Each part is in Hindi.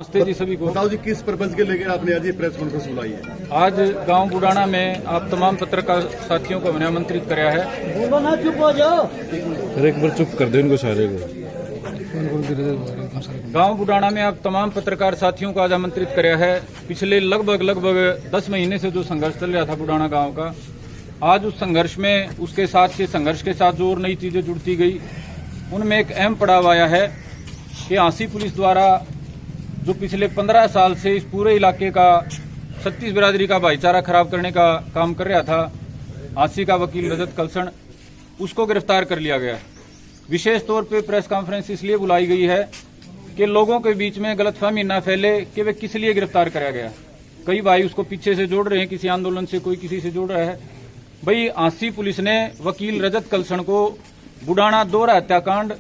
नमस्ते जी सभी को। बताओ जी, किस पर्पज के लेकर आपने आज ये प्रेस कॉन्फ्रेंस बुलाई है? आज गांव बुडाना में आप तमाम पत्रकार साथियों को मैंने आमंत्रित कराया है। बोलो ना, चुप हो जाओ। एक बार चुप कर दो इनको सारे को। गांव बुडाना में आप तमाम पत्रकार साथियों को आज आमंत्रित कराया है। पिछले लगभग 10 महीने से जो संघर्ष चल रहा था बुडाना गांव का, आज उस संघर्ष में उसके साथ के संघर्ष के साथ जो और नई चीजें जुड़ती गई, उनमें एक अहम पड़ाव आया है कि आंसी पुलिस द्वारा जो पिछले 15 साल से इस पूरे इलाके का 36 बिरादरी का भाईचारा खराब करने का काम कर रहा था, आंसी का वकील रजत कलसण, उसको गिरफ्तार कर लिया गया। विशेष तौर पे प्रेस कॉन्फ्रेंस इसलिए बुलाई गई है कि लोगों के बीच में गलतफहमी न फैले कि वे किस लिए गिरफ्तार कराया गया। कई भाई उसको पीछे से जोड़ रहे हैं, किसी आंदोलन से, कोई किसी से जोड़ रहा है। भाई, आंसी पुलिस ने वकील रजत कलसण को बुडाना दोहरा हत्याकांड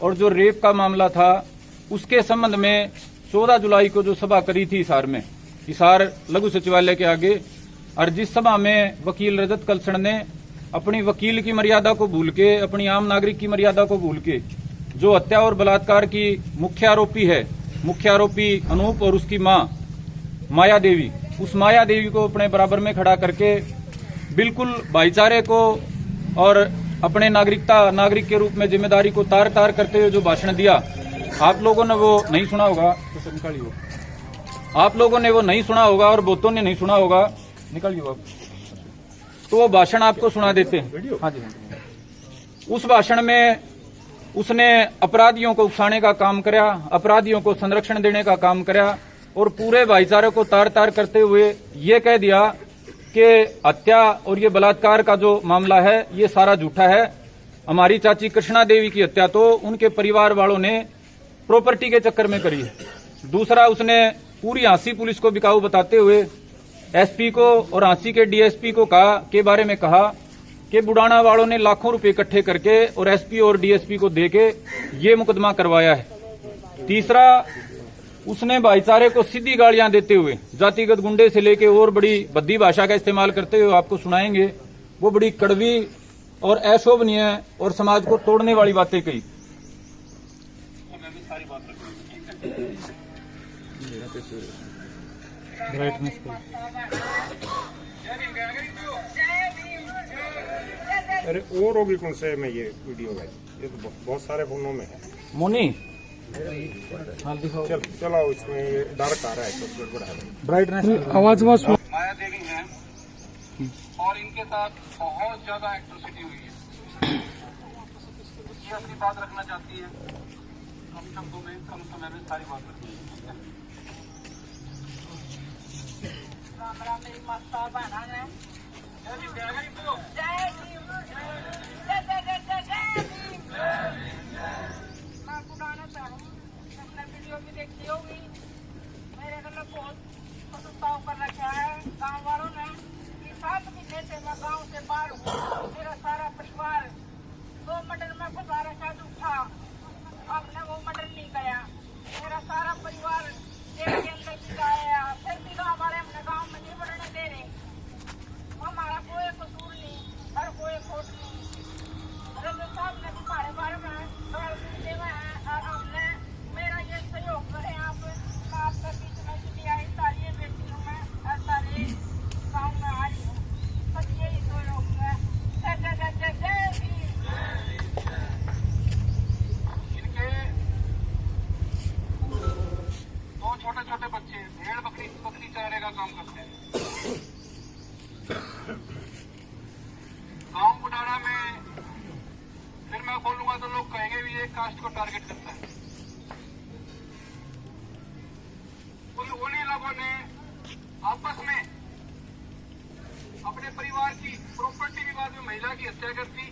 और जो रेप का मामला था उसके संबंध में 14 जुलाई को जो सभा करी थी हिसार में, हिसार लघु सचिवालय के आगे, और जिस सभा में वकील रजत कलसण ने अपनी वकील की मर्यादा को भूल के, अपनी आम नागरिक की मर्यादा को भूल के जो हत्या और बलात्कार की मुख्य आरोपी अनूप और उसकी मां माया देवी, उस माया देवी को अपने बराबर में खड़ा करके बिल्कुल भाईचारे को और अपने नागरिक के रूप में जिम्मेदारी को तार तार करते हुए जो भाषण दिया, आप लोगों ने वो नहीं सुना होगा, तो निकालिए वो। आप लोगों ने वो नहीं सुना होगा और बहुतों ने नहीं सुना होगा, निकालिए वो। तो वो भाषण आपको सुना देते हैं। हाँ जी। उस भाषण में उसने अपराधियों को उकसाने का काम कराया, अपराधियों को संरक्षण देने का काम कराया और पूरे भाईचारे को तार तार करते हुए ये कह दिया कि हत्या और ये बलात्कार का जो मामला है ये सारा झूठा है। हमारी चाची कृष्णा देवी की हत्या तो उनके परिवार वालों ने प्रॉपर्टी के चक्कर में करी है। दूसरा, उसने पूरी आंसी पुलिस को बिकाऊ बताते हुए एसपी को और आंसी के डीएसपी को के बारे में कहा कि बुडाना वालों ने लाखों रुपए इकट्ठे करके और एसपी और डीएसपी को देके ये मुकदमा करवाया है। तीसरा, उसने भाईचारे को सीधी गालियां देते हुए जातिगत गुंडे से लेके और बड़ी भद्दी भाषा का इस्तेमाल करते हुए आपको सुनाएंगे, वो बड़ी कड़वी और अशोभनीय और समाज को तोड़ने वाली बातें कही। अरे और होगी कौन से में ये वीडियो है? ये तो बहुत सारे फोनों में है। मोनी, चलो इसमें ये डार्क आ रहा है, तो गड़बड़ है। ब्राइटनेस, आवाज माया देवी हैं और इनके साथ बहुत ज्यादा एट्रोसिटी हुई है। ये अपनी बात रखना चाहती है, कम शब्दों में कम समय में सारी बात रखनी है। राम राम, मेरी माता बहना है। मैं बुडाना चाहूँ, अपने वीडियो भी देखी होगी। मेरे घर में बहुत पछतावा कर रखा है गाँव वालों ने कि 7 महीने से मैं गाँव से बाहर हूँ। मेरा सारा परिवार 2 मर्डर में गुजारा शायद उठा, हमने वो मर्डर नहीं किया। मेरा सारा परिवार जेल के अंदर बिताया, फिर भी गाँव वाले हमने गाँव में नहीं बढ़ने दे रहे। हमारा कोई कसूर नहीं और कोई खोट नहीं। रजत साहब ने हमारे बारे में देवे हैं और हमने मेरा ये सहयोग करे। आप आपका बीच में चली आई, सारी ये बेटी हूँ मैं और सारे गाँव में आ रही हूँ, बस यही सहयोग है। जय भीम। इनके 2 छोटे बच्चे भेड़ बकरी चराने का काम करते हैं। गांव बुडाना में फिर मैं बोलूंगा तो लोग कहेंगे भी ये कास्ट को टारगेट करता है। उन्हीं लोगों ने आपस में अपने परिवार की प्रॉपर्टी विवाद में महिला की हत्या कर दी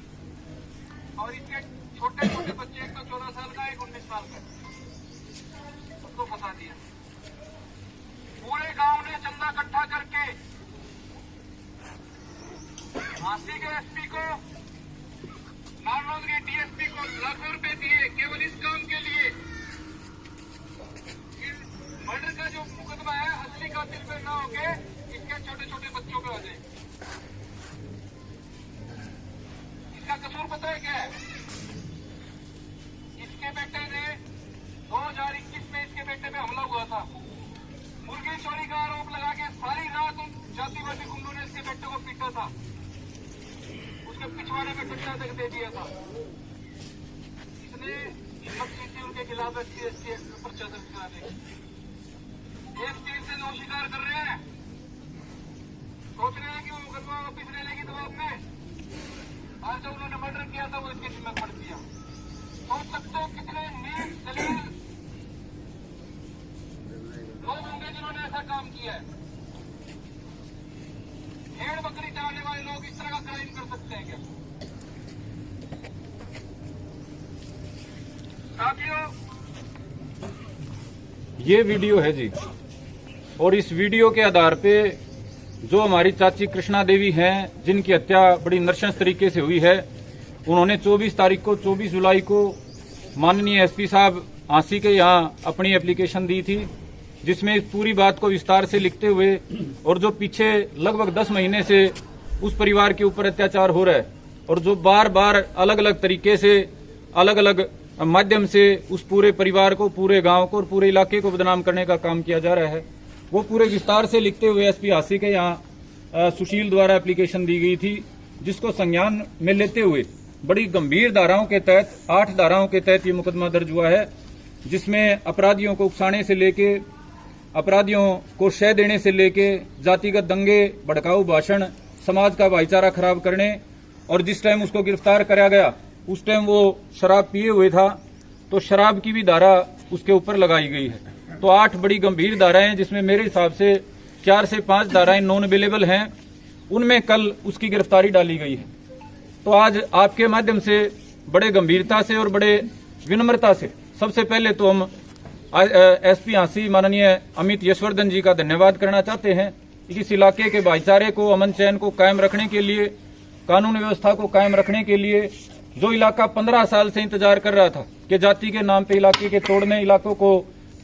और इनके छोटे बच्चे, एक तो 14 साल का, एक 19 साल का, सबको फंसा दिया। पूरे गांव ने चंदा इकट्ठा करके आंसी के एसपी को, नारनौंद के डीएसपी को लाखों रुपए दिए केवल इस काम के लिए। मर्डर का जो मुकदमा है असली कातिल पे न होके इसके छोटे बच्चों पे आ जाए। इसका कसूर पता है क्या है? इसके बेटे ने 2021 में इसके बेटे पे हमला हुआ था। तक दे दिया था। इसने हिम्मत की थी उनके खिलाफ SC/ST एक्ट पर पर्चा दर्ज कराने की। एक चीज से लोग शिकार कर रहे हैं, सोच रहे हैं कि वो मुकदमा वापिस ले लेगी दबाव में। आज जो उन्होंने मर्डर किया था वो इसकी जिम्मे पड़ दिया। सोच सकते हो कितने नीच दलील लोग होंगे जिन्होंने ऐसा काम किया है। भेड़ बकरी चाहने वाले लोग इस तरह का क्राइम कर सकते हैं क्या? साथियों, ये वीडियो है जी, और इस वीडियो के आधार पे जो हमारी चाची कृष्णा देवी हैं, जिनकी हत्या बड़ी नृशंस तरीके से हुई है, उन्होंने 24 जुलाई को माननीय एसपी साहब आंसी के यहाँ अपनी एप्लीकेशन दी थी, जिसमें इस पूरी बात को विस्तार से लिखते हुए, और जो पीछे लगभग 10 महीने से उस परिवार के ऊपर अत्याचार हो रहा है और जो बार बार अलग अलग तरीके से अलग अलग माध्यम से उस पूरे परिवार को, पूरे गांव को और पूरे इलाके को बदनाम करने का काम किया जा रहा है, वो पूरे विस्तार से लिखते हुए एसपी आंसी के यहाँ सुशील द्वारा एप्लीकेशन दी गई थी, जिसको संज्ञान में लेते हुए बड़ी गंभीर धाराओं के तहत 8 धाराओं के तहत ये मुकदमा दर्ज हुआ है, जिसमें अपराधियों को उकसाने से लेके, अपराधियों को शय देने से लेके, जातिगत दंगे, भड़काऊ भाषण, समाज का भाईचारा खराब करने, और जिस टाइम उसको गिरफ्तार कराया गया उस टाइम वो शराब पिए हुए था, तो शराब की भी धारा उसके ऊपर लगाई गई है। तो 8 बड़ी गंभीर धाराएं, जिसमें मेरे हिसाब से 4 से 5 धाराएं नॉन अवेलेबल हैं, उनमें कल उसकी गिरफ्तारी डाली गई है। तो आज आपके माध्यम से बड़े गंभीरता से और बड़े विनम्रता से सबसे पहले तो हम एसपी आंसी माननीय अमित यशवर्धन जी का धन्यवाद करना चाहते हैं कि इस इलाके के भाईचारे को, अमन चैन को कायम रखने के लिए, कानून व्यवस्था को कायम रखने के लिए, जो इलाका 15 साल से इंतजार कर रहा था कि जाति के नाम पे इलाके के इलाकों को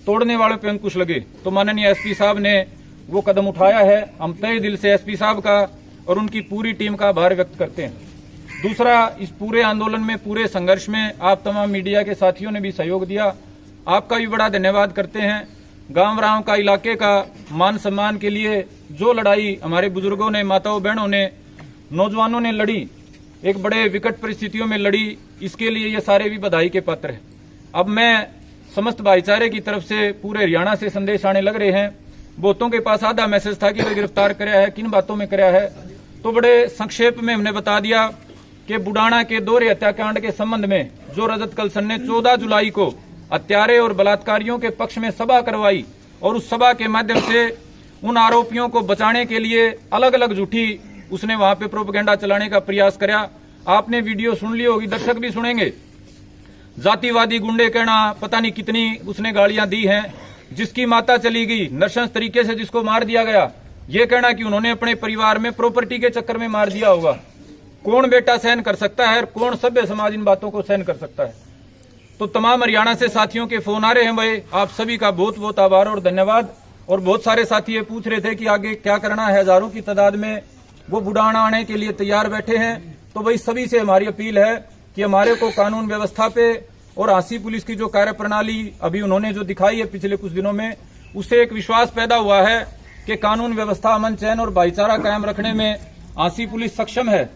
तोड़ने वालों पे अंकुश लगे, तो माननीय एसपी साहब ने वो कदम उठाया है। हम तहे दिल से एसपी साहब का और उनकी पूरी टीम का आभार व्यक्त करते हैं। दूसरा, इस पूरे आंदोलन में, पूरे संघर्ष में आप तमाम मीडिया के साथियों ने भी सहयोग दिया, आपका भी बड़ा धन्यवाद करते हैं। गांव राव का, इलाके का मान सम्मान के लिए जो लड़ाई हमारे बुजुर्गों ने, माताओं बहनों ने, नौजवानों ने लड़ी, एक बड़े विकट परिस्थितियों में लड़ी, इसके लिए ये सारे भी बधाई के पात्र हैं। अब मैं समस्त भाईचारे की तरफ से पूरे हरियाणा से संदेश आने लग रहे हैं। बहुतों के पास आधा मैसेज था कि वे गिरफ्तार कराया है, किन बातों में कराया है, तो बड़े संक्षेप में हमने बता दिया कि बुडाना के दोहरे हत्याकांड के संबंध में जो रजत कलसन ने 14 जुलाई को हत्यारे और बलात्कारियों के पक्ष में सभा करवाई, और उस सभा के माध्यम से उन आरोपियों को बचाने के लिए अलग अलग झूठी उसने वहां पे प्रोपेगेंडा चलाने का प्रयास कराया। आपने वीडियो सुन ली होगी, दर्शक भी सुनेंगे। जातिवादी गुंडे कहना, पता नहीं कितनी उसने गालियां दी हैं, जिसकी माता चली गई, नृशंस तरीके से जिसको मार दिया गया, ये कहना कि उन्होंने अपने परिवार में प्रॉपर्टी के चक्कर में मार दिया होगा। कौन बेटा सहन कर सकता है और कौन सभ्य समाज इन बातों को सहन कर सकता है? तो तमाम हरियाणा से साथियों के फोन आ रहे हैं भाई, आप सभी का बहुत बहुत आभार और धन्यवाद। और बहुत सारे साथी ये पूछ रहे थे कि आगे क्या करना है, हजारों की तादाद में वो बुडाना आने के लिए तैयार बैठे हैं। तो भाई सभी से हमारी अपील है कि हमारे को कानून व्यवस्था पे और आंसी पुलिस की जो कार्यप्रणाली अभी उन्होंने जो दिखाई है पिछले कुछ दिनों में, उससे एक विश्वास पैदा हुआ है कि कानून व्यवस्था, अमन चैन और भाईचारा कायम रखने में आंसी पुलिस सक्षम है।